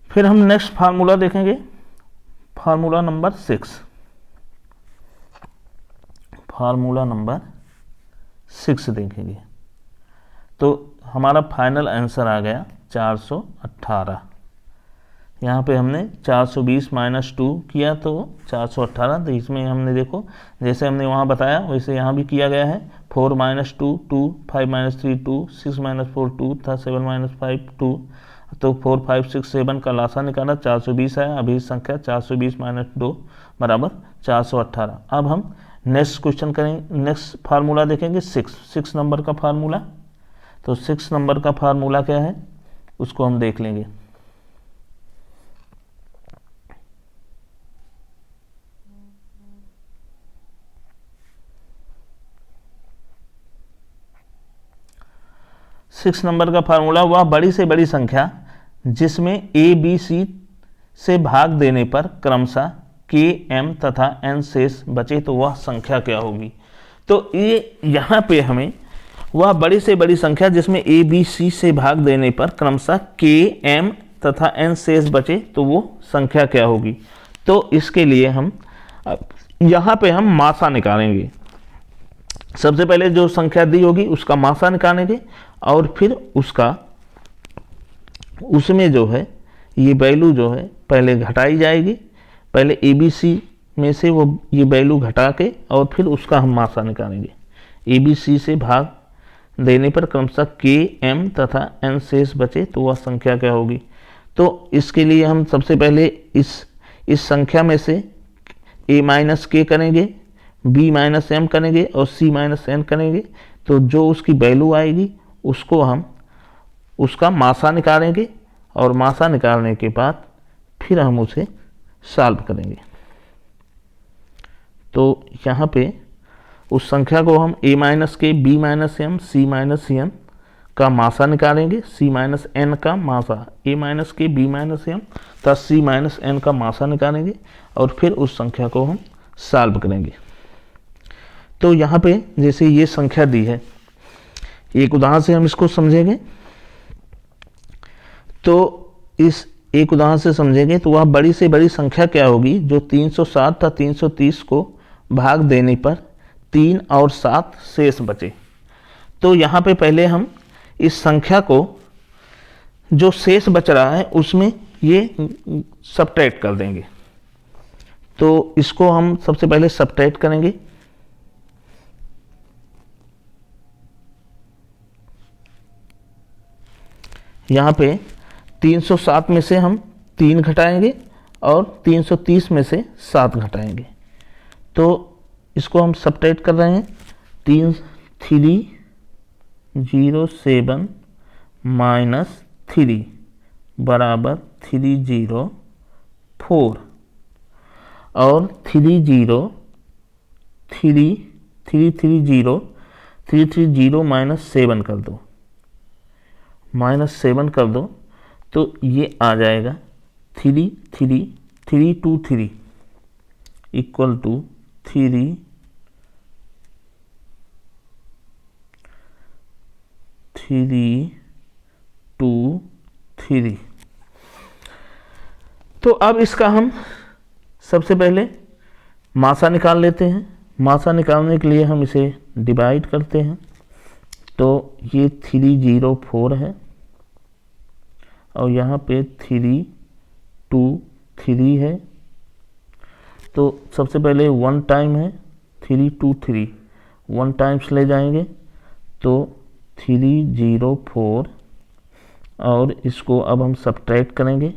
फिर हम नेक्स्ट फार्मूला देखेंगे, फार्मूला नंबर 6। फार्मूला नंबर 6 देखेंगे तो हमारा फाइनल आंसर आ गया 418। यहाँ पे हमने 420 माइनस 2 किया तो 418, तो इसमें हमने देखो जैसे हमने वहाँ बताया वैसे यहाँ भी किया गया है। 4 माइनस 2 2, 5 माइनस 3 2, 6 माइनस 4 2 था, 7 माइनस 5 2, तो 4 5 6 7 का लासा निकाला, 420 आया। अभी संख्या 420 माइनस 2 बराबर 418। अब हम नेक्स्ट क्वेश्चन करेंगे, नेक्स्ट फार्मूला देखेंगे 6 नंबर का फार्मूला। तो 6 नंबर का फार्मूला क्या है उसको हम देख लेंगे। सिक्स नंबर का फार्मूला, वह बड़ी से बड़ी संख्या जिसमें ए बी सी से भाग देने पर क्रमशः के एम तथा एन शेष बचे तो वह संख्या क्या होगी। तो ये यहाँ पे हमें वह बड़ी से बड़ी संख्या जिसमें ए बी सी से भाग देने पर क्रमशः के एम तथा एन शेष बचे तो वो संख्या क्या होगी। तो इसके लिए हम यहाँ पे हम मासा निकालेंगे। सबसे पहले जो संख्या दी होगी उसका मासा निकालेंगे और फिर उसमें जो है ये वैल्यू जो है पहले घटाई जाएगी। पहले ए बी सी में से वो ये वैल्यू घटा के और फिर उसका हम मासा निकालेंगे। ए बी सी से भाग देने पर क्रमशः के एम तथा एन शेष बचे तो वह संख्या क्या होगी। तो इसके लिए हम सबसे पहले इस संख्या में से ए माइनस के करेंगे, बी माइनस एम करेंगे और सी माइनस एन करेंगे। तो जो उसकी वैल्यू आएगी उसको हम उसका मासा निकालेंगे और मासा निकालने के बाद फिर हम उसे सॉल्व करेंगे। तो यहाँ पे उस संख्या को हम ए माइनस के, बी माइनस एम, सी माइनस एन का मासा निकालेंगे, सी माइनस एन का मासा, ए माइनस के, बी माइनस एम तथा सी माइनस एन का मासा निकालेंगे और फिर उस संख्या को हम सॉल्व करेंगे। तो यहाँ पे जैसे ये संख्या दी है, एक उदाहरण से हम इसको समझेंगे। तो इस एक उदाहरण से समझेंगे तो वह बड़ी से बड़ी संख्या क्या होगी जो 360 तथा 330 को भाग देने पर 3 और 7 शेष बचे। तो यहाँ पे पहले हम इस संख्या को जो शेष बच रहा है उसमें ये सब्ट्रैक्ट कर देंगे। तो इसको हम सबसे पहले सब्ट्रैक्ट करेंगे। यहाँ पे 307 में से हम 3 घटाएंगे और 330 में से 7 घटाएंगे। तो इसको हम सब्ट्रैक्ट कर रहे हैं। 307 माइनस 3 बराबर 304 और 330 माइनस 7 कर दो, -7 कर दो तो ये आ जाएगा 333 इक्वल टू 3 3 2 3। तो अब इसका हम सबसे पहले मासा निकाल लेते हैं। मासा निकालने के लिए हम इसे डिवाइड करते हैं। तो ये 304 है और यहाँ पे 323 है। तो सबसे पहले 1 टाइम है 323, 1 टाइम्स ले जाएंगे तो 304 और इसको अब हम सब्ट्रैक्ट करेंगे।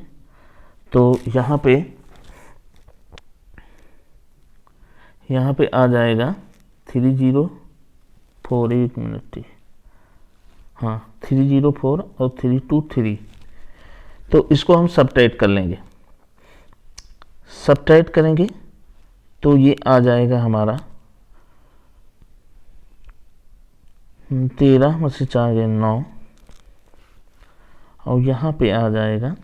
तो यहाँ पे आ जाएगा 304, एक मिनट, हाँ 304 और 323। तो इसको हम सब्ट्रैक्ट कर लेंगे। सब्ट्रैक्ट करेंगे तो ये आ जाएगा हमारा 13 में से 4 गए 9 और यहाँ पे आ जाएगा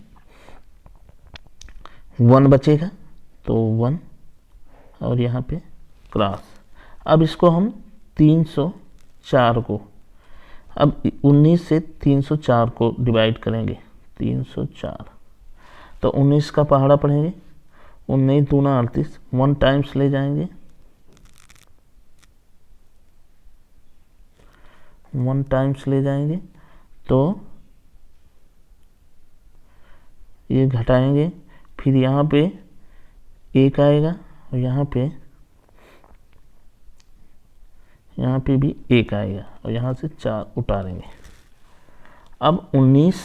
1 बचेगा तो 1 और यहाँ पे क्रॉस। अब इसको हम 304 को, अब 19 से 304 को डिवाइड करेंगे। 304 तो 19 का पहाड़ा पढ़ेंगे, 19 दूना 38, 1 टाइम्स ले जाएंगे, 1 टाइम्स ले जाएंगे तो ये घटाएंगे, फिर यहाँ पे 1 आएगा और यहाँ पे भी 1 आएगा और यहाँ से 4 उतारेंगे। अब 19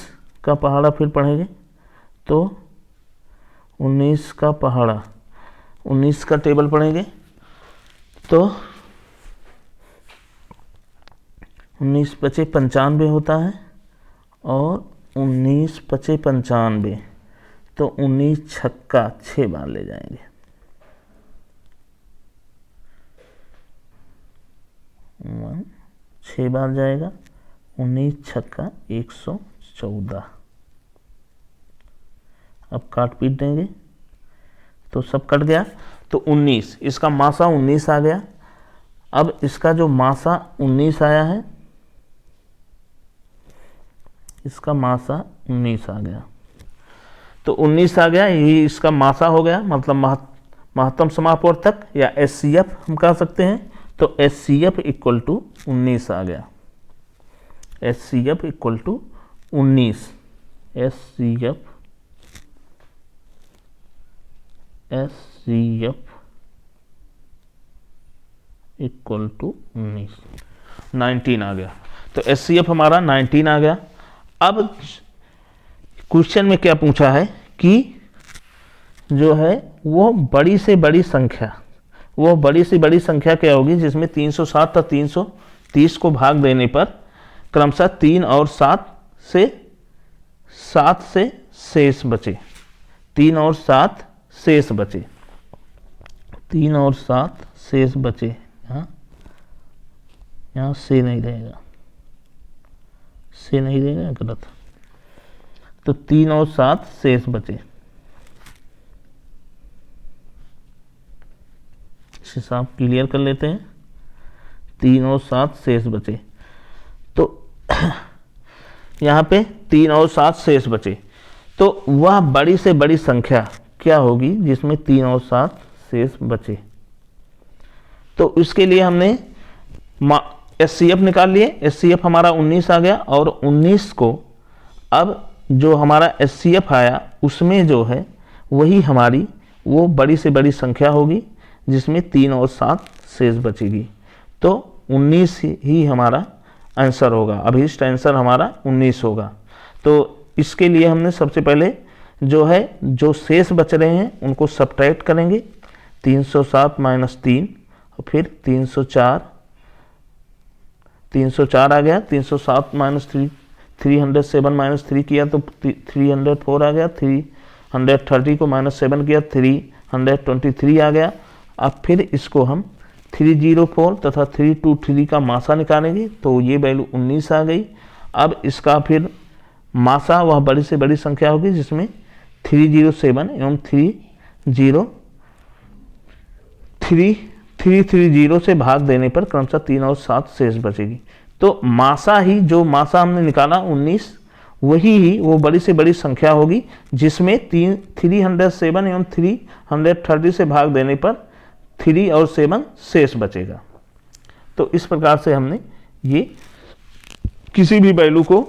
का पहाड़ा फिर पढ़ेंगे तो 19 का पहाड़ा, 19 का टेबल पढ़ेंगे तो 19 पचे 95 होता है और 19 पचे 95 तो 19 छक्का 6 बार ले जाएंगे। 6 बार जाएगा, 19 छक्का 114। अब काट पीट देंगे तो सब कट गया। तो 19, इसका मासा 19 आ गया। अब इसका जो मासा 19 आया है, इसका मासा 19 आ गया। तो 19 आ गया, यही इसका मासा हो गया, मतलब महत्तम समापवर्तक या HCF हम कह सकते हैं। तो HCF इक्वल टू 19 आ गया। HCF equal to 19, HCF equal to 19 आ गया। तो HCF हमारा 19 आ गया। अब क्वेश्चन में क्या पूछा है कि जो है वो बड़ी से बड़ी संख्या, वो बड़ी से बड़ी संख्या क्या होगी जिसमें 307 और 330 को भाग देने पर क्रमशः 3 और 7 से शेष बचे। 3 और 7 शेष बचे, 3 और 7 शेष बचे। यहाँ से नहीं रहेगा, से नहीं रहेगा, गलत। तो 3 और 7 शेष बचे। हिसाब क्लियर कर लेते हैं। 3 और 7 शेष बचे। तो यहाँ पे 3 और 7 शेष बचे। तो वह बड़ी से बड़ी संख्या क्या होगी जिसमें 3 और 7 शेष बचे। तो इसके लिए हमने HCF निकाल लिए। HCF हमारा 19 आ गया और 19 को अब जो हमारा HCF आया उसमें जो है वही हमारी वो बड़ी से बड़ी संख्या होगी जिसमें 3 और 7 शेष बचेगी। तो 19 ही हमारा आंसर होगा। अभीष्ट आंसर हमारा 19 होगा। तो इसके लिए हमने सबसे पहले जो है जो शेष बच रहे हैं उनको सब्ट्रैक्ट करेंगे। 307 माइनस 3 और फिर 304 आ गया। 307 माइनस 307 माइनस 3 किया तो 304 आ गया। 330 को माइनस 7 किया 323 आ गया। अब फिर इसको हम 304 तथा 323 का मासा निकालेंगे तो ये वैल्यू 19 आ गई। अब इसका फिर मासा वह बड़ी से बड़ी संख्या होगी जिसमें 307 एवं 330 से भाग देने पर क्रमशः 3 और 7 शेष बचेगी। तो मासा ही, जो मासा हमने निकाला 19, वही ही वो बड़ी से बड़ी संख्या होगी जिसमें 307 एवं 330 से भाग देने पर 3 और 7 शेष बचेगा। तो इस प्रकार से हमने ये किसी भी वैल्यू को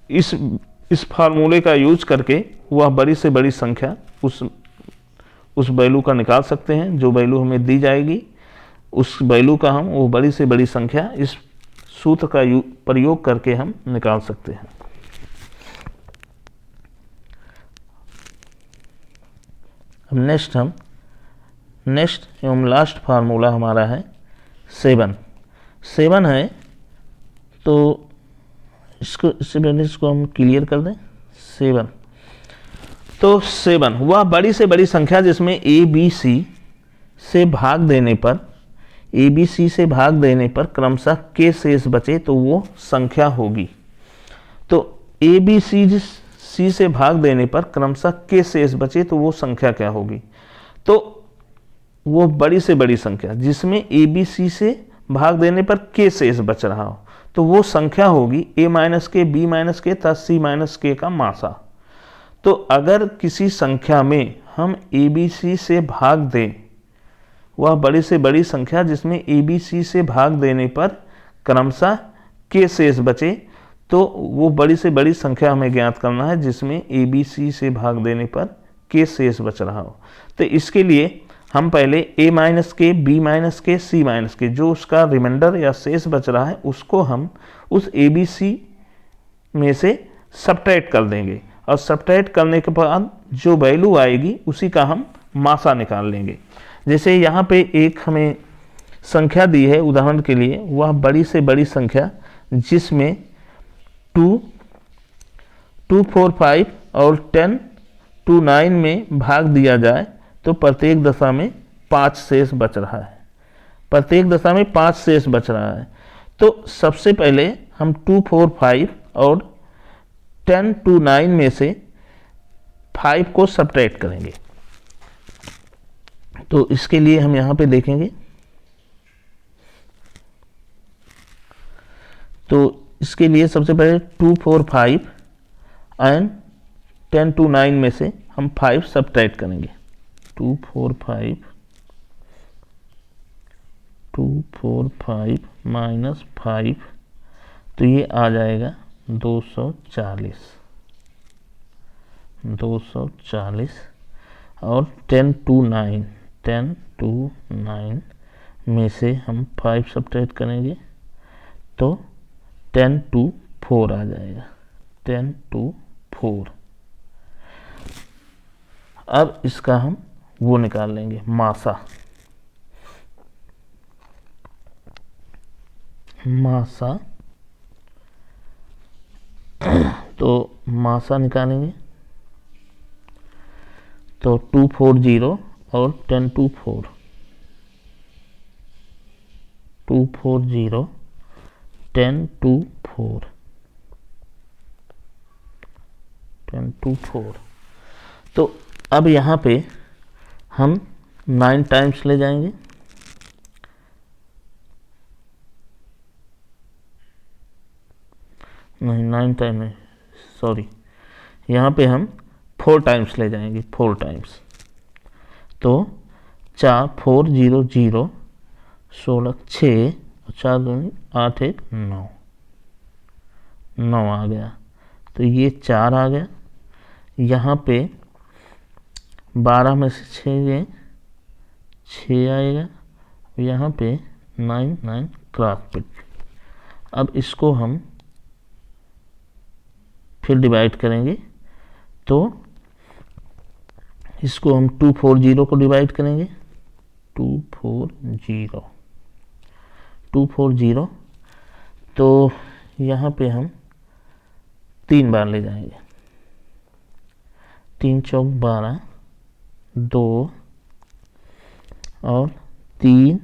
इस फार्मूले का यूज करके वह बड़ी से बड़ी संख्या उस वैल्यू का निकाल सकते हैं। जो वैल्यू हमें दी जाएगी उस वैल्यू का हम वो बड़ी से बड़ी संख्या इस सूत्र का प्रयोग करके हम निकाल सकते हैं। अब नेक्स्ट एवं लास्ट फार्मूला हमारा है 7 है। तो इसको हम क्लियर कर दें। 7, तो 7 वह बड़ी से बड़ी संख्या जिसमें ABC से भाग देने पर क्रमशः के शेष बचे तो वो संख्या होगी। तो ABC से भाग देने पर क्रमशः के शेष बचे तो वो संख्या क्या होगी? तो वो बड़ी से बड़ी संख्या जिसमें ABC से भाग देने पर के शेष बच रहा हो तो वो संख्या होगी A माइनस के, B माइनस के तथा C माइनस के का मासा। तो अगर किसी संख्या में हम ABC से भाग दें, वह बड़ी से बड़ी संख्या जिसमें ABC से भाग देने पर क्रमशः के शेष बचे, तो वो बड़ी से बड़ी संख्या हमें ज्ञात करना है जिसमें ABC से भाग देने पर के शेष बच रहा हो। तो इसके लिए हम पहले A माइनस के, B माइनस के, C माइनस के, जो उसका रिमाइंडर या शेष बच रहा है उसको हम उस ABC में से सब्ट्रैक्ट कर देंगे और सब्ट्रैक्ट करने के बाद जो वैल्यू आएगी उसी का हम मासा निकाल लेंगे। जैसे यहाँ पे एक हमें संख्या दी है उदाहरण के लिए, वह बड़ी से बड़ी संख्या जिसमें 2, 2, 4, 5 और 10, 2, 9 में भाग दिया जाए तो प्रत्येक दशा में 5 शेष बच रहा है। प्रत्येक दशा में 5 शेष बच रहा है। तो सबसे पहले हम 2, 4, 5 और 10, 2, 9 में से 5 को सब्ट्रैक्ट करेंगे। तो इसके लिए हम यहाँ पे देखेंगे, तो इसके लिए सबसे पहले 2, 4, 5 एंड 10, 2, 9 में से हम 5 सब्ट्रैक्ट करेंगे। 2, 4, 5 माइनस 5, तो ये आ जाएगा 240 और 10, 2, 9 में से हम 5 सब्ट्रैक्ट करेंगे तो 10, 2, 4 आ जाएगा। 10, 2, 4। अब इसका हम वो निकाल लेंगे मासा। तो मासा निकालेंगे तो 240 और 10, 2, 4, 240, 10, 2, 4, 10, 2, 4। तो अब यहाँ पे हम 9 टाइम्स ले जाएंगे। नहीं, 9 टाइम नहीं, सॉरी, यहाँ पे हम 4 टाइम्स ले जाएंगे। 4 टाइम्स तो 4, 4, 0, 0, 16, 6, 4, 2, 8, 1, 9 आ गया। तो ये 4 आ गया। यहाँ पे 12 में से 6 आएगा। यहाँ पे 9 क्रॉस पिट। अब इसको हम फिर डिवाइड करेंगे तो इसको हम 240 को डिवाइड करेंगे। 240 तो यहाँ पे हम 3 बार ले जाएंगे। 3 चौक 12, 2 और 3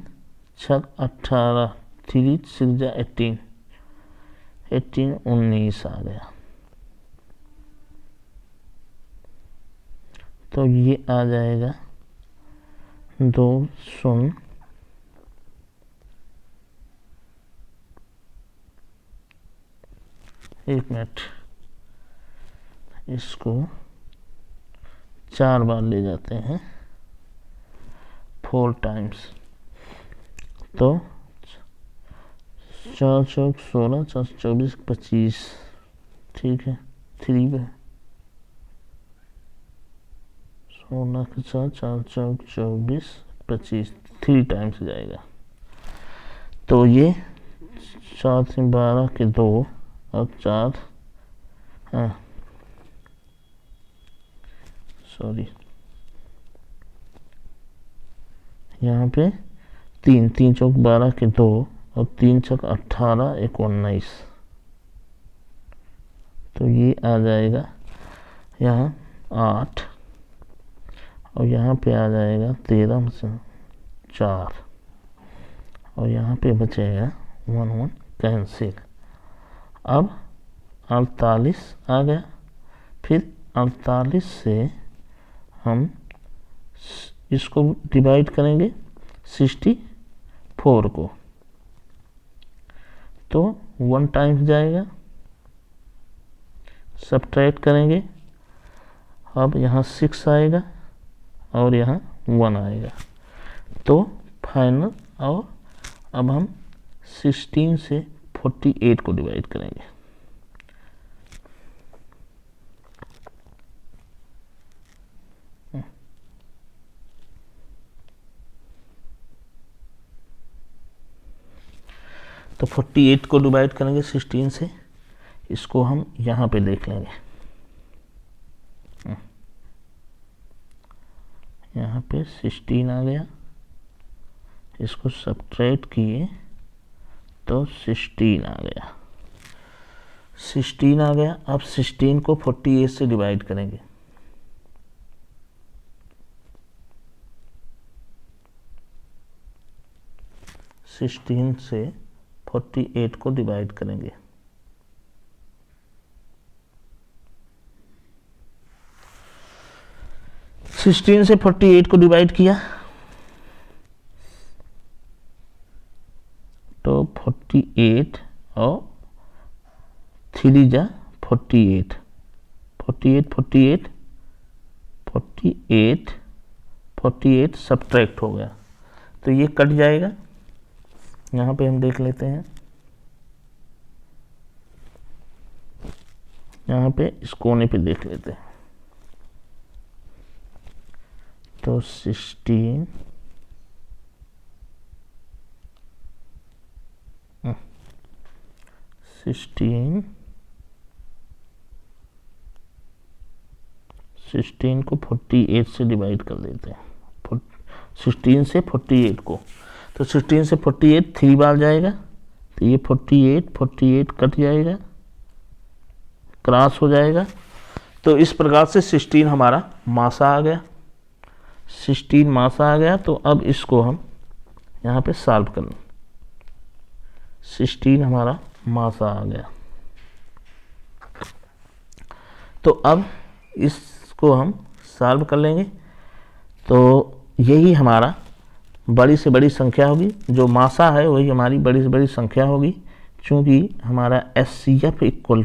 छक 18, 3 6 जा 18, 19 आ गया। तो ये आ जाएगा 2 0 एक मिनट, इसको 4 बार ले जाते हैं, 4 टाइम्स, तो 4 चौक 16, 4 24 25, ठीक है, 3 पे 16 के 4, 4 चौक 24 25, 3 टाइम्स जाएगा। तो ये 4 से 12 के 2 और 4, हाँ सॉरी, यहाँ पे 3, 3 चौक 12 के 2 और 3 चौक 18, 19, तो ये आ जाएगा यहाँ 8, और यहाँ पे आ जाएगा 13 से 4, और यहाँ पे बचेगा 1 कैंसिल। अब 48 आ गया, फिर 48 से हम इसको डिवाइड करेंगे 64 को, तो 1 टाइम्स जाएगा, सब्ट्रैक्ट करेंगे, अब यहाँ 6 आएगा और यहाँ 1 आएगा, तो फाइनल। और अब हम 16 से 48 को डिवाइड करेंगे, तो 48 को डिवाइड करेंगे 16 से, इसको हम यहाँ पे देख लेंगे, यहाँ पे 16 आ गया, इसको सब्ट्रैक्ट किए तो 16 आ गया, 16 आ गया। अब 16 को 48 से डिवाइड करेंगे, सिक्सटीन से 48 को डिवाइड करेंगे, सिक्सटीन से 48 को डिवाइड किया तो 48 और 3 जा 48, 48 48 48 48 सब्ट्रैक्ट हो गया, तो ये कट जाएगा। यहाँ पे हम देख लेते हैं, यहाँ पे इस कोने पे देख लेते हैं, तो 16 16 को 48 से डिवाइड कर देते हैं, 16 से 48 को, तो 16 से 48 3 बार जाएगा, तो ये 48 48 कट जाएगा, क्रॉस हो जाएगा। तो इस प्रकार से 16 हमारा मासा आ गया, 16 मासा आ गया। तो अब इसको हम यहाँ पे सॉल्व करना, 16 हमारा मासा आ गया, तो अब इसको हम सॉल्व कर लेंगे। तो यही हमारा बड़ी से बड़ी संख्या होगी, जो मासा है वही हमारी बड़ी से बड़ी संख्या होगी, क्योंकि हमारा SCF इक्वल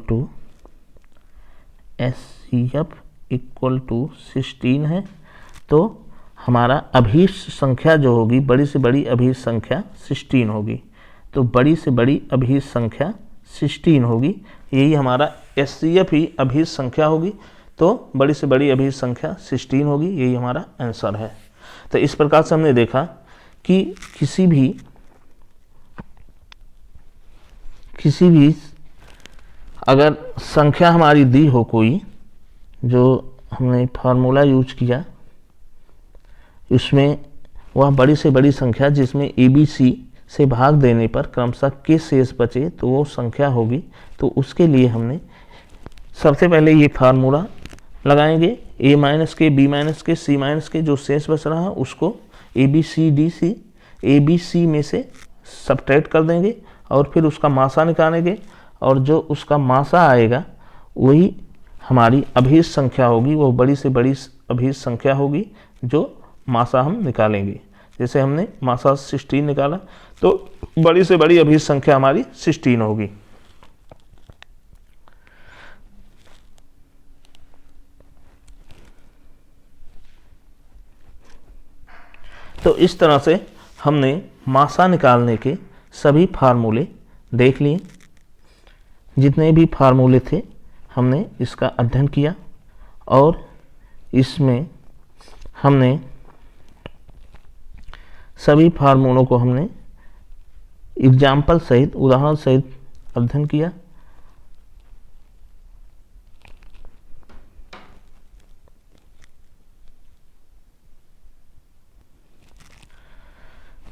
टू 16 है। तो हमारा अभीष्ट संख्या जो होगी, बड़ी से बड़ी अभीष्ट संख्या 16 होगी, तो बड़ी से बड़ी अभीष्ट संख्या 16 होगी, यही हमारा SCF ही अभीष्ट संख्या होगी, तो बड़ी से बड़ी अभीष्ट संख्या 16 होगी, यही हमारा आंसर है। तो इस प्रकार से हमने देखा कि किसी भी अगर संख्या हमारी दी हो कोई, जो हमने फार्मूला यूज किया, उसमें वह बड़ी से बड़ी संख्या जिसमें ABC से भाग देने पर क्रमशः के शेष बचे तो वो संख्या होगी। तो उसके लिए हमने सबसे पहले ये फार्मूला लगाएंगे, A माइनस के, B माइनस के, C माइनस के, जो शेष बच रहा है उसको ABC में से सब्ट्रैक्ट कर देंगे और फिर उसका मासा निकालेंगे, और जो उसका मासा आएगा वही हमारी अभीष्ट संख्या होगी, वो बड़ी से बड़ी अभीष्ट संख्या होगी जो मासा हम निकालेंगे। जैसे हमने मासा 16 निकाला, तो बड़ी से बड़ी अभीष्ट संख्या हमारी 16 होगी। तो इस तरह से हमने मासा निकालने के सभी फार्मूले देख लिए। जितने भी फार्मूले थे हमने इसका अध्ययन किया और इसमें हमने सभी फार्मूलों को हमने एग्जाम्पल सहित, उदाहरण सहित अध्ययन किया।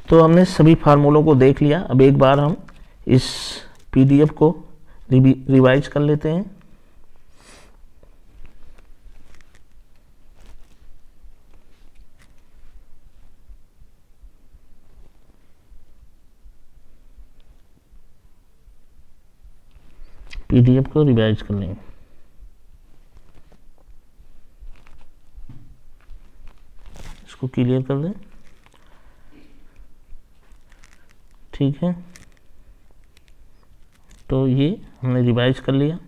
तो हमने सभी फार्मूलों को देख लिया। अब एक बार हम इस पीडीएफ को रिवाइज कर लेते हैं। पीडीएफ को रिवाइज कर लेंगे। इसको क्लियर कर दें। ठीक है, तो ये हमने रिवाइज कर लिया।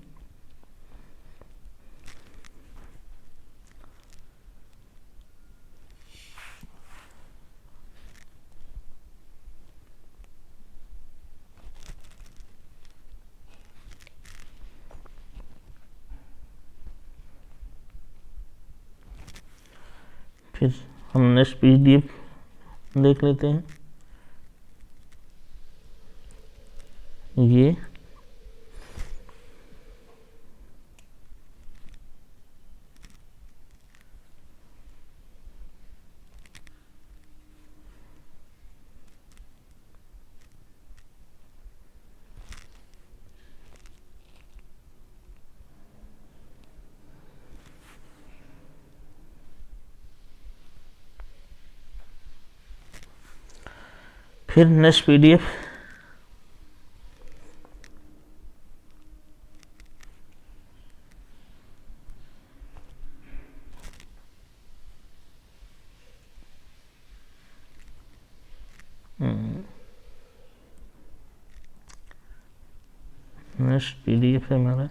फिर हम नेक्स्ट पीडीएफ देख लेते हैं। ये फिर नेक्स्ट पीडीएफ नेक्स्ट पीडीएफ है हमारा।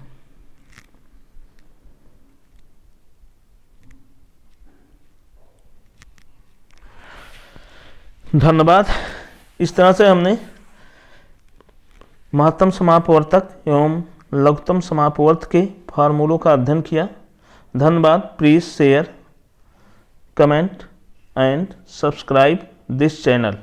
धन्यवाद। इस तरह से हमने महत्तम समापवर्तक एवं लघुत्तम समापवर्त के फार्मूलों का अध्ययन किया। धन्यवाद। Please share, comment and subscribe this channel.